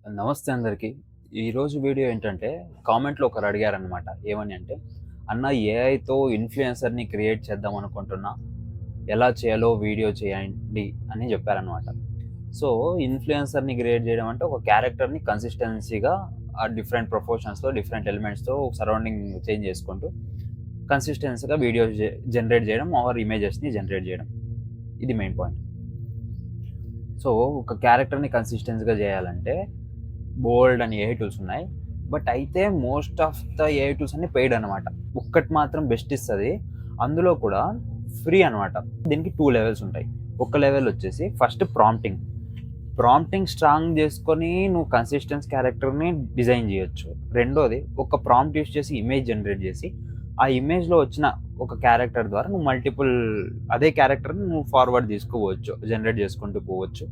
నమస్తే అందరికి. ఈరోజు వీడియో ఏంటంటే కామెంట్‌లో ఒకరు అడిగారనమాట. ఏమని అంటే, "అన్న ఏఐతో ఇన్‌ఫ్లుయెన్సర్‌ని క్రియేట్ చేద్దాం అనుకుంటున్నా. ఎలా చేయాలో వీడియో చేయండి" అని చెప్పారనమాట. సో, ఇన్‌ఫ్లుయెన్సర్‌ని క్రియేట్ చేయడం అంటే ఒక క్యారెక్టర్‌ని కన్సిస్టెన్సీగా డిఫరెంట్ ప్రపోర్షన్స్‌తో, డిఫరెంట్ ఎలిమెంట్స్‌తో సరౌండింగ్ చేంజ్ చేసుకుంటూ కన్సిస్టెన్సీగా వీడియోస్ జనరేట్ చేయడం ఆర్ ఇమేజెస్‌ని జనరేట్ చేయడం. ఇది మెయిన్ పాయింట్. సో, ఒక క్యారెక్టర్‌ని కన్సిస్టెన్సీగా చేయాలంటే బోల్డ్ అని ఏఐ టూల్స్ ఉన్నాయి. బట్ అయితే most of the AI tools అన్నీ పెయిడ్ అనమాట. ఒక్కటి మాత్రం బెస్ట్ ఇస్తది. అందులో కూడా ఫ్రీ అనమాట. దీనికి 2 లెవెల్స్ ఉంటాయి. ఒక లెవెల్ వచ్చేసి ఫస్ట్ ప్రాంప్టింగ్. ప్రాంప్టింగ్ స్ట్రాంగ్ చేసుకొని నువ్వు కన్సిస్టెన్స్ క్యారెక్టర్‌ని డిజైన్ చేయొచ్చు. రెండోది ఒక ప్రాంప్ట్ యూజ్ చేసి ఇమేజ్ జనరేట్ చేసి, ఆ ఇమేజ్‌లో వచ్చిన ఒక క్యారెక్టర్ ద్వారా నువ్వు మల్టిపుల్ అదే క్యారెక్టర్‌ని నువ్వు ఫార్వర్డ్ తీసుకోవచ్చు. జనరేట్ చేసుకుంటూ పోవచ్చు.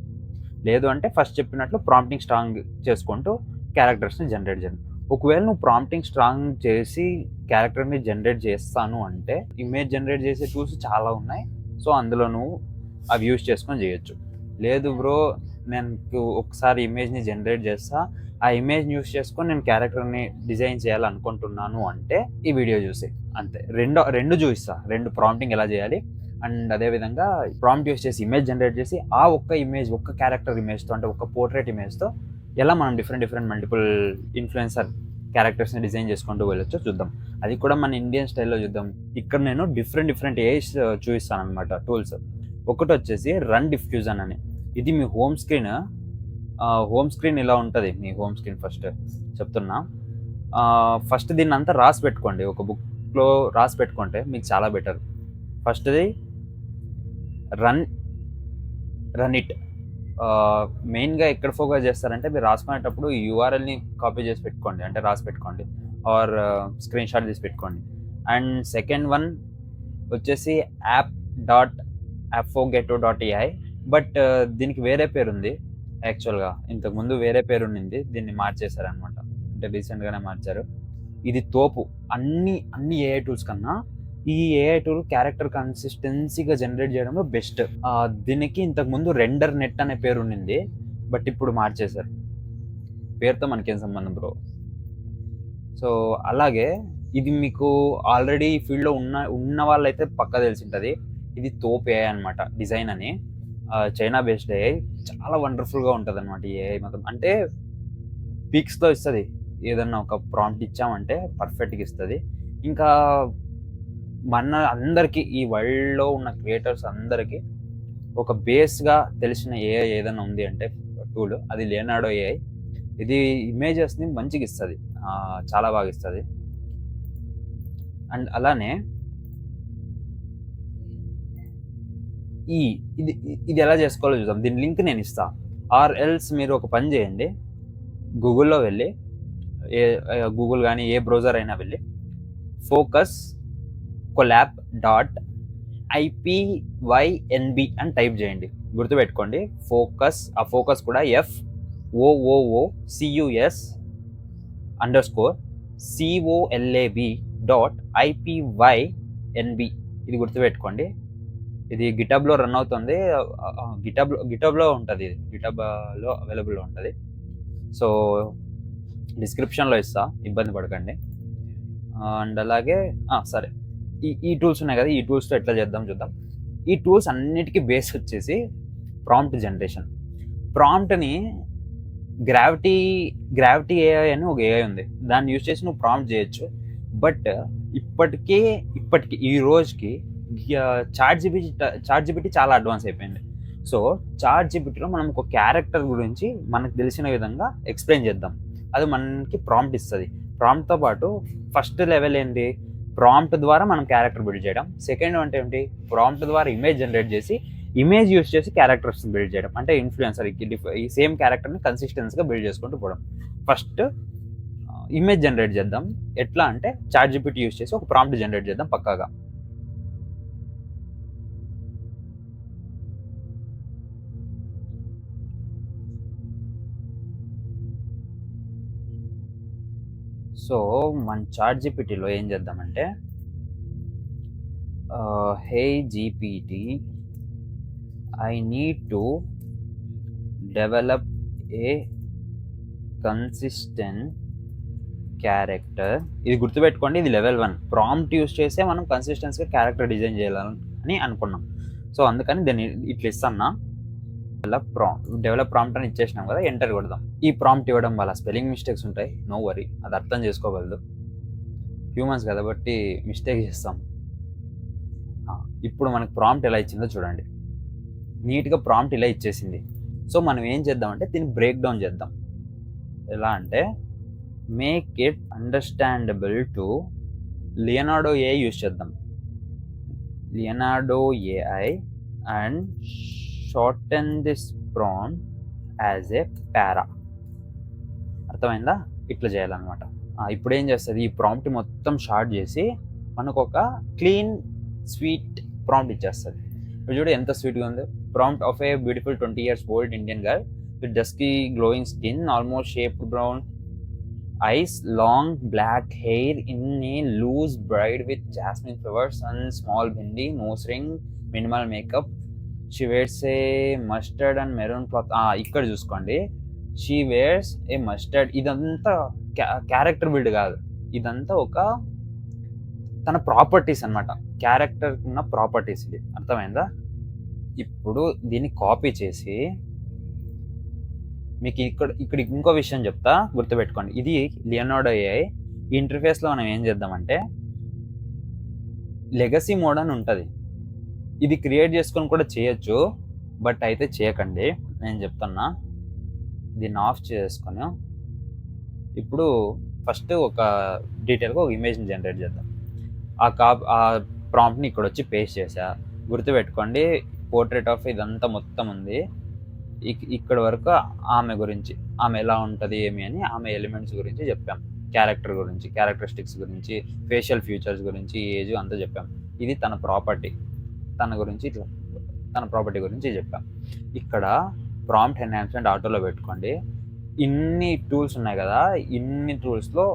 లేదు అంటే ఫస్ట్ చెప్పినట్లు ప్రాంప్టింగ్ స్ట్రాంగ్ చేసుకుంటూ క్యారెక్టర్స్‌ని జనరేట్ చేయండి. ఒకవేళ నువ్వు ప్రాంప్టింగ్ స్ట్రాంగ్ చేసి క్యారెక్టర్‌ని జనరేట్ చేస్తాను అంటే, ఇమేజ్ జనరేట్ చేసే టూల్స్ చాలా ఉన్నాయి. సో, అందులో నువ్వు అవి యూజ్ చేసుకొని చేయొచ్చు. లేదు బ్రో, నేను ఒకసారి ఇమేజ్‌ని జనరేట్ చేస్తా, ఆ ఇమేజ్‌ని యూజ్ చేసుకొని నేను క్యారెక్టర్‌ని డిజైన్ చేయాలనుకుంటున్నాను అంటే, ఈ వీడియో చూసేయి అంతే. రెండు చూపిస్తా. 2 ప్రాంప్టింగ్ ఎలా చేయాలి అండ్ అదేవిధంగా ప్రాంప్ట్ యూస్ చేసి ఇమేజ్ జనరేట్ చేసి ఆ ఒక్క ఇమేజ్ ఒక్క క్యారెక్టర్ ఇమేజ్తో అంటే ఒక్క పోర్ట్రేట్ ఇమేజ్తో ఎలా మనం డిఫరెంట్ మల్టిపుల్ ఇన్ఫ్లుయెన్సర్ క్యారెక్టర్స్ని డిజైన్ చేసుకుంటూ వెళ్ళొచ్చో చూద్దాం. అది కూడా మన ఇండియన్ స్టైల్లో చూద్దాం. ఇక్కడ నేను డిఫరెంట్ ఏస్ చూపిస్తాను అనమాట టూల్స్. ఒకటి వచ్చేసి రన్ డిఫ్యూజన్ అని. ఇది మీ హోమ్ స్క్రీన్ ఇలా ఉంటుంది. మీ హోమ్ స్క్రీన్ ఫస్ట్ చెప్తున్నా. ఫస్ట్ దీన్ని అంతా రాసి పెట్టుకోండి. ఒక బుక్లో రాసి పెట్టుకుంటే మీకు చాలా బెటర్. ఫస్ట్ది రన్ ఇట్. మెయిన్గా ఎక్కడ ఫోకస్ చేస్తారంటే మీరు రాసుకునేటప్పుడు ఈ యూఆర్ఎల్ని కాపీ చేసి పెట్టుకోండి, అంటే రాసి పెట్టుకోండి ఆర్ స్క్రీన్ షాట్ తీసి పెట్టుకోండి. అండ్ సెకండ్ వన్ వచ్చేసి app.affogeto.ai. బట్ దీనికి వేరే పేరు ఉంది. యాక్చువల్గా ఇంతకుముందు వేరే పేరు ఉండింది, దీన్ని మార్చేశారనమాట. అంటే రీసెంట్గానే మార్చారు. ఇది తోపు. అన్ని ఏఐ టూల్స్ కన్నా ఈ ఏఐ టూల్ క్యారెక్టర్ కన్సిస్టెన్సీగా జనరేట్ చేయడంలో బెస్ట్. దీనికి ఇంతకుముందు రెండర్ నెట్ అనే పేరు ఉండింది, బట్ ఇప్పుడు మార్చేశారు. పేరుతో మనకేం సంబంధం బ్రో. సో అలాగే ఇది మీకు ఆల్రెడీ ఫీల్డ్లో ఉన్న వాళ్ళైతే పక్కా తెలిసి ఉంటుంది. ఇది తోపు ఏఐ అనమాట. డిజైన్ అని చైనా బేస్డ్ ఏఐ. చాలా వండర్ఫుల్గా ఉంటుంది అనమాట ఈ ఏఐ మొత్తం. అంటే పీక్స్తో ఇస్తుంది. ఏదన్నా ఒక ప్రాంప్ట్ ఇచ్చామంటే పర్ఫెక్ట్గా ఇస్తుంది. ఇంకా మన అందరికీ ఈ వరల్డ్లో ఉన్న క్రియేటర్స్ అందరికీ ఒక బేస్గా తెలిసిన ఏఐ ఏదైనా ఉంది అంటే టూల్ అది లియోనార్డో ఏఐ. ఇది ఇమేజెస్ని మంచిగా ఇస్తుంది, చాలా బాగా ఇస్తుంది. అండ్ అలానే ఇది ఎలా చేసుకోవాలో చూద్దాం. దీని లింక్ నేను ఇస్తా. ఆర్ ఎల్స్ మీరు ఒక పని చేయండి, గూగుల్లో వెళ్ళి గూగుల్ కానీ ఏ బ్రౌజర్ అయినా వెళ్ళి ఫోకస్ collab.ipynb అని టైప్ చేయండి. గుర్తుపెట్టుకోండి, ఫోకస్. ఆ ఫోకస్ కూడా FOOCUS_COLAB.ipynb. ఇది గుర్తుపెట్టుకోండి. ఇది గిటబ్లో రన్ అవుతుంది. గిటబ్లో ఉంటుంది. ఇది గిటబ్లో అవైలబుల్లో ఉంటుంది. సో డిస్క్రిప్షన్లో ఇస్తా, ఇబ్బంది పడకండి. అండ్ అలాగే సరే, ఈ టూల్స్ ఉన్నాయి కదా, ఈ టూల్స్తో ఎట్లా చేద్దాం చూద్దాం. ఈ టూల్స్ అన్నిటికీ బేస్ వచ్చేసి ప్రాంప్ట్ జనరేషన్. ప్రాంప్ట్ని గ్రావిటీ ఏఐ అని ఒక ఏఐ ఉంది, దాన్ని యూజ్ చేసి నువ్వు ప్రాంప్ట్ చేయొచ్చు. బట్ ఇప్పటికీ ఈ రోజుకి చాట్ జీపీటీ చాలా అడ్వాన్స్ అయిపోయింది. సో చాట్ జీపీటీలో మనం ఒక క్యారెక్టర్ గురించి మనకు తెలిసిన విధంగా ఎక్స్ప్లెయిన్ చేద్దాం. అది మనకి ప్రాంప్ట్ ఇస్తుంది. ప్రాంప్ట్తో పాటు ఫస్ట్ లెవెల్ ఏంటి, ప్రాంప్ట్ ద్వారా మనం క్యారెక్టర్ బిల్డ్ చేయడం. సెకండ్ అంటే ఏంటి, ప్రాంప్ట్ ద్వారా ఇమేజ్ జనరేట్ చేసి ఇమేజ్ యూస్ చేసి క్యారెక్టర్స్ బిల్డ్ చేయడం. అంటే ఇన్ఫ్లుయెన్సర్ ఈ సేమ్ క్యారెక్టర్ని కన్సిస్టెన్సీగా బిల్డ్ చేసుకుంటూ పోవడం. ఫస్ట్ ఇమేజ్ జనరేట్ చేద్దాం. ఎట్లా అంటే చాట్ జీపీటీ యూస్ చేసి ఒక ప్రాంప్ట్ జనరేట్ చేద్దాం పక్కాగా. సో మన చాట్ జీపీటీలో ఏం చేద్దామంటే, hey GPT, I need to develop a consistent character. ఇది గుర్తుపెట్టుకోండి, ఇది లెవెల్ 1. ప్రాంప్ట్ యూస్ చేసే మనం కన్సిస్టెన్సీగా క్యారెక్టర్ డిజైన్ చేయాలని అనుకున్నాం. సో అందుకని దీన్ని ఇట్లా ఇస్తాను. డెవలప్ ప్రాంప్ట్ అని ఇచ్చేసినాం కదా, ఎంటర్ కొడదాం. ఈ ప్రాంప్ట్ ఇవ్వడం వల్ల స్పెల్లింగ్ మిస్టేక్స్ ఉంటాయి, నో వరీ, అది అర్థం చేసుకోగలదు. హ్యూమన్స్ కాబట్టి మిస్టేక్ చేస్తాం. ఇప్పుడు మనకు ప్రాంప్ట్ ఎలా ఇచ్చిందో చూడండి. నీట్గా ప్రాంప్ట్ ఇలా ఇచ్చేసింది. సో మనం ఏం చేద్దామంటే దీన్ని బ్రేక్ డౌన్ చేద్దాం. ఎలా అంటే make it understandable to Leonardo AI use చేద్దాం. Leonardo AI and shorten this prompt as a para. అర్థమైందా? ఇట్లా చేయాలన్నమాట. ఇప్పుడు ఏం చేస్తుంది, ఈ ప్రాంప్ట్ మొత్తం షార్ట్ చేసి మనకు ఒక క్లీన్ స్వీట్ ప్రాంప్ట్ ఇచ్చేస్తుంది. ఇప్పుడు చూడు ఎంత స్వీట్గా ఉంది. Prompt of a beautiful 20 years old Indian girl with dusky glowing skin, almost shaped brown eyes, long black hair in a loose braid with jasmine flowers and small bindi, nose ring, minimal makeup. She wears a mustard and maroon cloth. ఇక్కడ చూసుకోండి, she wears a mustard. ఇదంతా character build కాదు, ఇదంతా ఒక తన properties అన్నమాట. Character ఉన్న properties ఇది. అర్థమైందా? ఇప్పుడు దీన్ని కాపీ చేసి మీకు ఇక్కడ ఇంకో విషయం చెప్తా, గుర్తుపెట్టుకోండి. ఇది లియనార్డో ఏఐ. ఈ ఇంటర్ఫేస్లో మనం ఏం చేద్దామంటే లెగసీ మోడ్ అని ఉంటుంది. ఇది క్రియేట్ చేసుకొని కూడా చేయొచ్చు, బట్ అయితే చేయకండి, నేను చెప్తున్నా. దీన్ని ఆఫ్ చేసుకొని ఇప్పుడు ఫస్ట్ ఒక డీటెయిల్గా ఒక ఇమేజ్ని జనరేట్ చేద్దాం. ఆ ప్రాంప్ట్ని ఇక్కడ వచ్చి పేస్ట్ చేసా. గుర్తుపెట్టుకోండి, పోర్ట్రేట్ ఆఫ్ ఇదంతా మొత్తం ఉంది. ఇక్కడ వరకు ఆమె గురించి, ఆమె ఎలా ఉంటుంది ఏమి అని, ఆమె ఎలిమెంట్స్ గురించి చెప్పాం, క్యారెక్టర్ గురించి, క్యారెక్టరిస్టిక్స్ గురించి, ఫేషియల్ ఫీచర్స్ గురించి, ఏజ్ అంతా చెప్పాం. ఇది తన ప్రాపర్టీ, తన గురించి ఇట్లా తన ప్రాపర్టీ గురించి చెప్పాం. ఇక్కడ ప్రాంప్ట్ ఎన్హాన్స్మెంట్ ఆటోలో పెట్టుకోండి. ఇన్ని టూల్స్ ఉన్నాయి కదా, ఇన్ని టూల్స్లో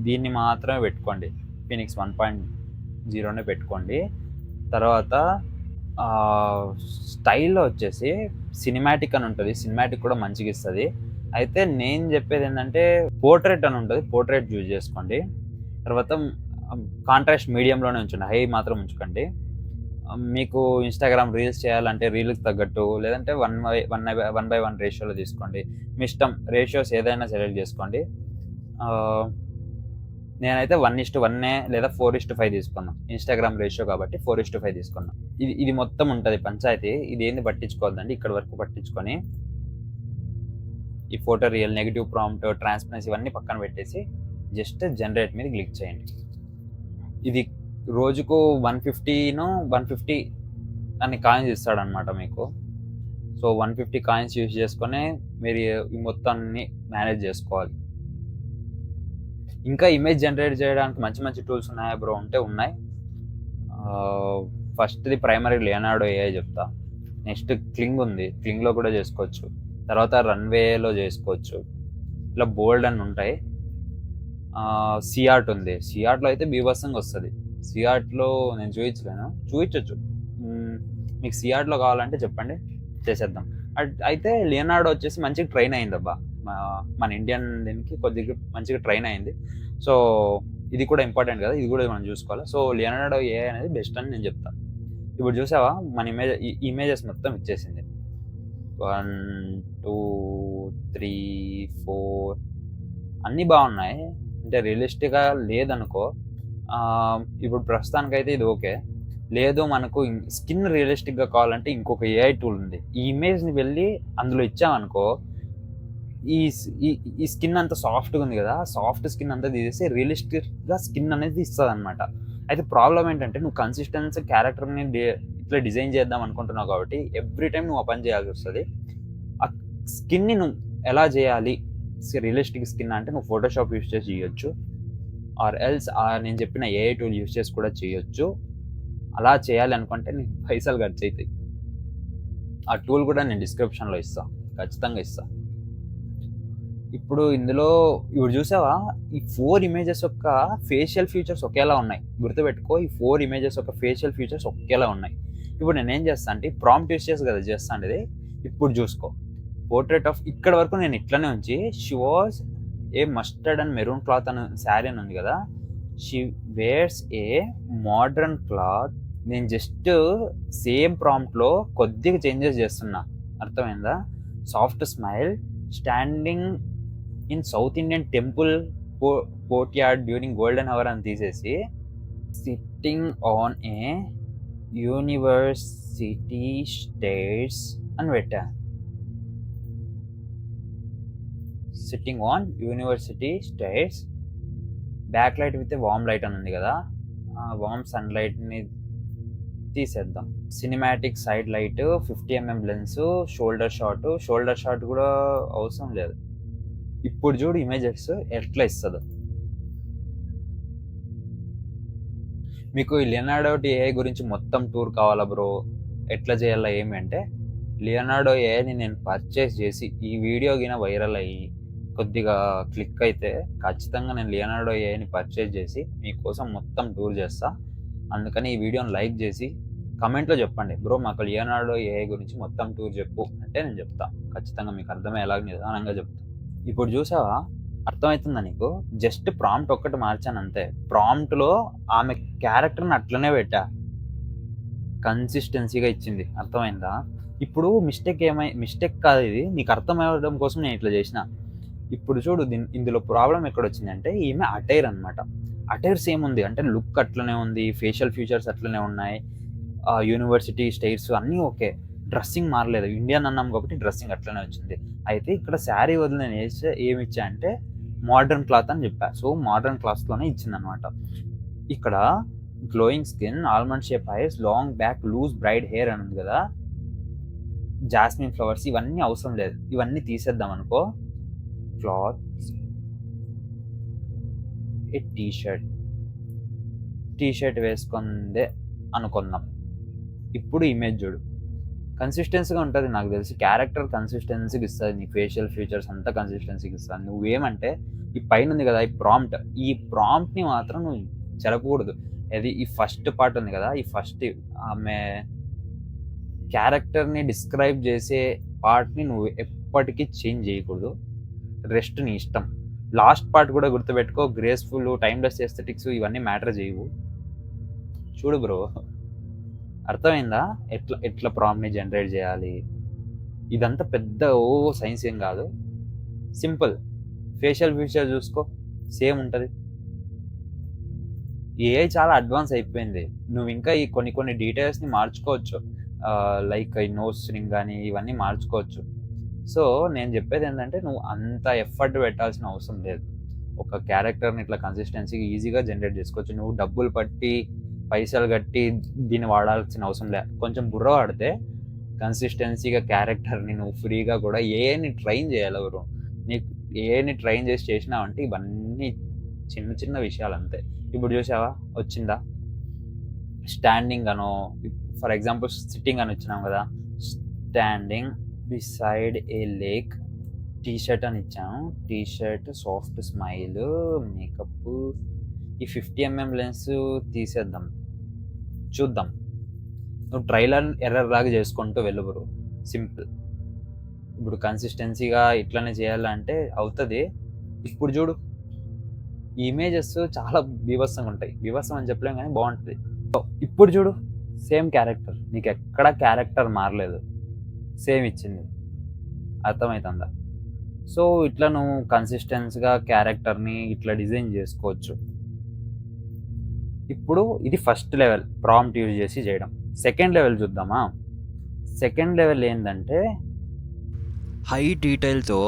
దీన్ని మాత్రమే పెట్టుకోండి. ఫినిక్స్ 1.0నే పెట్టుకోండి. తర్వాత స్టైల్లో వచ్చేసి సినిమాటిక్ అని ఉంటుంది. సినిమాటిక్ కూడా మంచిగా ఇస్తుంది. అయితే నేను చెప్పేది ఏంటంటే పోర్ట్రేట్ అని ఉంటుంది, పోర్ట్రేట్ యూజ్ చేసుకోండి. తర్వాత కాంట్రాస్ట్ మీడియంలోనే ఉంచండి, హై మాత్రం ఉంచుకోండి. మీకు ఇన్స్టాగ్రామ్ రీల్స్ చేయాలంటే రీల్కి తగ్గట్టు, లేదంటే 1:1 రేషియోలో తీసుకోండి. మీ ఇష్టం, రేషియోస్ ఏదైనా సెలెక్ట్ చేసుకోండి. నేనైతే 1:1 లేదా 4:5 తీసుకున్నాను. ఇన్స్టాగ్రామ్ రేషియో కాబట్టి 4:5 తీసుకున్నాను. ఇది మొత్తం ఉంటుంది పంచాయతీ. ఇది ఏంది పట్టించుకోవద్దండి, ఇక్కడ వరకు పట్టించుకొని ఈ photo real, negative prompt, transparency ఇవన్నీ పక్కన పెట్టేసి జస్ట్ జనరేట్ మీద క్లిక్ చేయండి. ఇది రోజుకు 150 అని కాయిన్స్ ఇస్తాడనమాట మీకు. సో 150 కాయిన్స్ యూజ్ చేసుకొని మీరు ఈ మొత్తాన్ని మేనేజ్ చేసుకోవాలి. ఇంకా ఇమేజ్ జనరేట్ చేయడానికి మంచి మంచి టూల్స్ ఉన్నాయా బ్రో అంటే ఉన్నాయి. ఫస్ట్ది ప్రైమరీ లియనార్డో ఏఐ చెప్తా. నెక్స్ట్ క్లింగ్ ఉంది, క్లింగ్లో కూడా చేసుకోవచ్చు. తర్వాత రన్వేలో చేసుకోవచ్చు. ఇలా బోల్డ్ అని ఉంటాయి. సిఆర్ట్ ఉంది, సిఆర్ట్లో అయితే బీభత్సంగా వస్తుంది. సిఆర్ట్లో నేను చూపించచ్చు. మీకు సిఆర్ట్లో కావాలంటే చెప్పండి, చేసేద్దాం. అయితే లియనార్డో వచ్చేసి మంచిగా ట్రైన్ అయిందబ్బా, మన ఇండియన్ దీనికి కొద్దిగా మంచిగా ట్రైన్ అయింది. సో ఇది కూడా ఇంపార్టెంట్ కదా, ఇది కూడా మనం చూసుకోవాలి. సో లియనార్డో ఏఐ అనేది బెస్ట్ అని నేను చెప్తాను. ఇప్పుడు చూసావా, మన ఇమేజెస్ మొత్తం ఇచ్చేసింది. 1 2 3 4 అన్నీ బాగున్నాయి. అంటే రియలిస్టిక్గా లేదనుకో, ఇప్పుడు ప్రస్తుతానికైతే ఇది ఓకే. లేదు మనకు స్కిన్ రియలిస్టిక్గా కావాలంటే ఇంకొక ఏఐ టూల్ ఉంది. ఈ ఇమేజ్ని వెళ్ళి అందులో ఇచ్చామనుకో, ఈ స్కిన్ అంతా సాఫ్ట్గా ఉంది కదా, సాఫ్ట్ స్కిన్ అంతా తీసేసి రియలిస్టిక్గా స్కిన్ అనేది ఇస్తుంది అనమాట. అయితే ప్రాబ్లం ఏంటంటే నువ్వు కన్సిస్టెన్సీ క్యారెక్టర్ని ఇట్లా డిజైన్ చేద్దాం అనుకుంటున్నావు కాబట్టి ఎవ్రీ టైం నువ్వు ఓపెన్ చేయాల్సి వస్తుంది. ఆ స్కిన్ని నువ్వు ఎలా చేయాలి, రియలిస్టిక్ స్కిన్ అంటే నువ్వు ఫోటోషాప్ యూస్ చేసి చేయొచ్చు, ఆర్ ఎల్స్ నేను చెప్పిన ఏఐ టూల్ యూస్ చేసి కూడా చేయొచ్చు. అలా చేయాలి అనుకుంటే నీకు పైసలు ఖర్చు అవుతాయి. ఆ టూల్ కూడా నేను డిస్క్రిప్షన్లో ఇస్తాను, ఖచ్చితంగా ఇస్తాను. ఇప్పుడు ఇందులో ఇప్పుడు చూసావా, ఈ 4 ఇమేజెస్ యొక్క ఫేషియల్ ఫీచర్స్ ఒకేలా ఉన్నాయి. గుర్తుపెట్టుకో, ఈ 4 ఇమేజెస్ యొక్క ఫేషియల్ ఫీచర్స్ ఒకేలా ఉన్నాయి. ఇప్పుడు నేనేం చేస్తాను అంటే ప్రాంప్ట్ యూస్ చేసి కదా చేస్తాను ఇది. ఇప్పుడు చూసుకో, పోర్ట్రేట్ ఆఫ్ ఇక్కడ వరకు నేను ఇట్లనే ఉంచి she was a mustard and maroon cloth అని శారీ అని ఉంది కదా, she wears a modern cloth. నేను జస్ట్ సేమ్ ప్రాంప్ట్లో కొద్దిగా చేంజెస్ చేస్తున్నా, అర్థమైందా? Soft smile standing in south Indian temple courtyard during golden hour అని తీసేసి sitting on a university stairs అని పెట్టా. Sitting on university stairs, back light with warm light అని ఉంది కదా, వార్మ్ సన్ లైట్ని తీసేద్దాం. Cinematic side light, 50 mm lens, shoulder shot కూడా అవసరం లేదు. ఇప్పుడు చూడు ఇమేజెస్ ఎట్లా ఇస్తుందో. మీకు ఈ లియోనార్డో ఏఐ గురించి మొత్తం టూర్ కావాలా బ్రో, ఎట్లా చేయాలా ఏమి అంటే, లియోనార్డో ఏఐని నేను పర్చేస్ చేసి ఈ వీడియో గిన వైరల్ అయ్యి కొద్దిగా క్లిక్ అయితే ఖచ్చితంగా నేను లియోనార్డో ఏఐని పర్చేస్ చేసి మీకోసం మొత్తం టూర్ చేస్తా. అందుకని ఈ వీడియోని లైక్ చేసి కమెంట్లో చెప్పండి, బ్రో మాకు లియోనార్డో ఏఐ గురించి మొత్తం టూర్ చెప్పు అంటే నేను చెప్తా. ఖచ్చితంగా మీకు అర్థమయ్యేలాగా నిదానంగా చెప్తా. ఇప్పుడు చూసావా, అర్థమవుతుందా నీకు? జస్ట్ ప్రాంప్ట్ ఒక్కటి మార్చాను అంతే. ప్రాంప్ట్లో ఆమె క్యారెక్టర్ని అట్లనే పెట్టా, కన్సిస్టెన్సీగా ఇచ్చింది, అర్థమైందా? ఇప్పుడు మిస్టేక్ కాదు ఇది, నీకు అర్థమవడం కోసం నేను ఇట్లా చేసిన. ఇప్పుడు చూడు ఇందులో ప్రాబ్లం ఎక్కడ వచ్చిందంటే, ఈమె అటైర్ అనమాట. అటైర్ సేమ్ ఉంది అంటే లుక్ అట్లనే ఉంది, ఫేషియల్ ఫీచర్స్ అట్లనే ఉన్నాయి, యూనివర్సిటీ స్టైల్స్ అన్నీ ఓకే, డ్రెస్సింగ్ మారలేదు. ఇండియన్ అన్నాం కాబట్టి డ్రెస్సింగ్ అట్లనే వచ్చింది. అయితే ఇక్కడ శారీ వదిలి నేను ఏమి ఇచ్చా అంటే మోడర్న్ క్లాత్ అని చెప్పా. సో మోడర్న్ క్లాత్లోనే ఇచ్చింది అనమాట. ఇక్కడ glowing skin, almond shape eyes, long back, loose braid hair అని ఉంది కదా, జాస్మిన్ ఫ్లవర్స్, ఇవన్నీ అవసరం లేదు, ఇవన్నీ తీసేద్దాం అనుకో. క్లాత్, ఏ టీషర్ట్ వేసుకుందే అనుకుందాం. ఇప్పుడు ఇమేజ్ చూడు, కన్సిస్టెన్సీగా ఉంటుంది. నాకు తెలిసి క్యారెక్టర్ కన్సిస్టెన్సీకి ఇస్తుంది, నీ ఫేషియల్ ఫీచర్స్ అంతా కన్సిస్టెన్సీకి ఇస్తుంది. నువ్వేమంటే ఈ పైన ఉంది కదా ఈ ప్రాంప్ట్ని మాత్రం నువ్వు చెరపకూడదు. అది ఈ ఫస్ట్ పార్ట్ ఉంది కదా, ఈ ఫస్ట్ ఆమె క్యారెక్టర్ని డిస్క్రైబ్ చేసే పార్ట్ని నువ్వు ఎప్పటికీ చేంజ్ చేయకూడదు, రెస్ట్ నీ ఇష్టం. లాస్ట్ పార్ట్ కూడా గుర్తుపెట్టుకో, గ్రేస్ఫుల్, టైమ్లెస్ ఎస్థెటిక్స్ ఇవన్నీ మ్యాటర్ చేయవు. చూడు బ్రో, అర్థమైందా ఎట్లా ప్రాంప్ట్ని జనరేట్ చేయాలి? ఇదంతా పెద్ద సైన్స్ ఏం కాదు, సింపుల్. ఫేషియల్ ఫీచర్ చూసుకో, సేమ్ ఉంటుంది. ఏఐ చాలా అడ్వాన్స్ అయిపోయింది. నువ్వు ఇంకా ఈ కొన్ని డీటెయిల్స్ని మార్చుకోవచ్చు, లైక్ ఈ నోస్ రింగ్ కానీ ఇవన్నీ మార్చుకోవచ్చు. సో నేను చెప్పేది ఏంటంటే, నువ్వు అంత ఎఫర్ట్ పెట్టాల్సిన అవసరం లేదు. ఒక క్యారెక్టర్ని ఇట్లా కన్సిస్టెన్సీగా ఈజీగా జనరేట్ చేసుకోవచ్చు. నువ్వు డబ్బులు పైసలు కట్టి దీన్ని వాడాల్సిన అవసరం లేదు. కొంచెం బుర్ర వాడితే కన్సిస్టెన్సీగా క్యారెక్టర్ని నువ్వు ఫ్రీగా కూడా ఏఐని ట్రైన్ చేయాలి. ఎవరు నీకు ఏఐని ట్రైన్ చేసినావంటే ఇవన్నీ చిన్న విషయాలు అంతే. ఇప్పుడు చూసావా వచ్చిందా, స్టాండింగ్ అనో, ఫర్ ఎగ్జాంపుల్ సిట్టింగ్ అని వచ్చినాం కదా, స్టాండింగ్ బిసైడ్ ఏ లేక్, టీషర్ట్ అని ఇచ్చాము. టీషర్ట్, సాఫ్ట్ స్మైల్, మేకప్, ఈ 50 mm లెన్స్ తీసేద్దాం, చూద్దాం. నువ్వు ట్రైలర్ ఎర్రర్ లాగా చేసుకుంటూ వెళ్ళుబరు, సింపుల్. ఇప్పుడు కన్సిస్టెన్సీగా ఇట్లనే చేయాలంటే అవుతుంది. ఇప్పుడు చూడు, ఈ ఇమేజెస్ చాలా బీభత్సంగా ఉంటాయి, బీభత్సం అని చెప్పలేం కానీ బాగుంటుంది. ఇప్పుడు చూడు, సేమ్ క్యారెక్టర్, నీకు ఎక్కడ క్యారెక్టర్ మారలేదు, సేమ్ ఇచ్చింది, అర్థమవుతుందా? సో ఇట్లా నువ్వు కన్సిస్టెన్స్గా క్యారెక్టర్ని ఇట్లా డిజైన్ చేసుకోవచ్చు. ఇప్పుడు ఇది ఫస్ట్ లెవెల్, ప్రాంప్ట్ యూజ్ చేసి చేయడం. సెకండ్ లెవెల్ చూద్దామా? సెకండ్ లెవెల్ ఏంటంటే, హై డీటెయిల్తో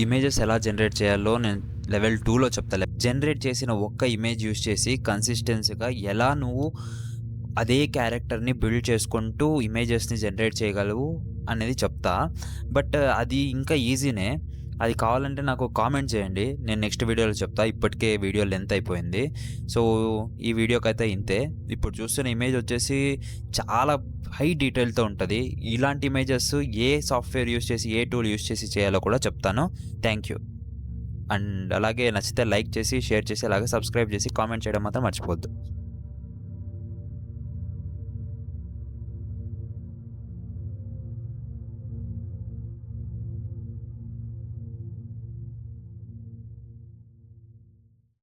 ఇమేజెస్ ఎలా జనరేట్ చేయాలో నేను లెవెల్ 2లో చెప్తా. జనరేట్ చేసిన ఒక్క ఇమేజ్ యూజ్ చేసి కన్సిస్టెన్సీగా ఎలా నువ్వు అదే క్యారెక్టర్ని బిల్డ్ చేసుకుంటూ ఇమేజెస్ని జనరేట్ చేయగలవు అనేది చెప్తా. బట్ అది ఇంకా ఈజీనే. అది కావాలంటే నాకు కామెంట్ చేయండి, నేను నెక్స్ట్ వీడియోలో చెప్తా. ఇప్పటికే వీడియో లెంత్ అయిపోయింది, సో ఈ వీడియోకి అయితే ఇంతే. ఇప్పుడు చూస్తున్న ఇమేజ్ వచ్చేసి చాలా హై డీటెయిల్తో ఉంటుంది. ఇలాంటి ఇమేజెస్ ఏ సాఫ్ట్వేర్ యూస్ చేసి, ఏ టూల్ యూస్ చేసి చేయాలో కూడా చెప్తాను. Thank you. అండ్ అలాగే నచ్చితే లైక్ చేసి, షేర్ చేసి, అలాగే సబ్స్క్రైబ్ చేసి, కామెంట్ చేయడం మాత్రం మర్చిపోవద్దు.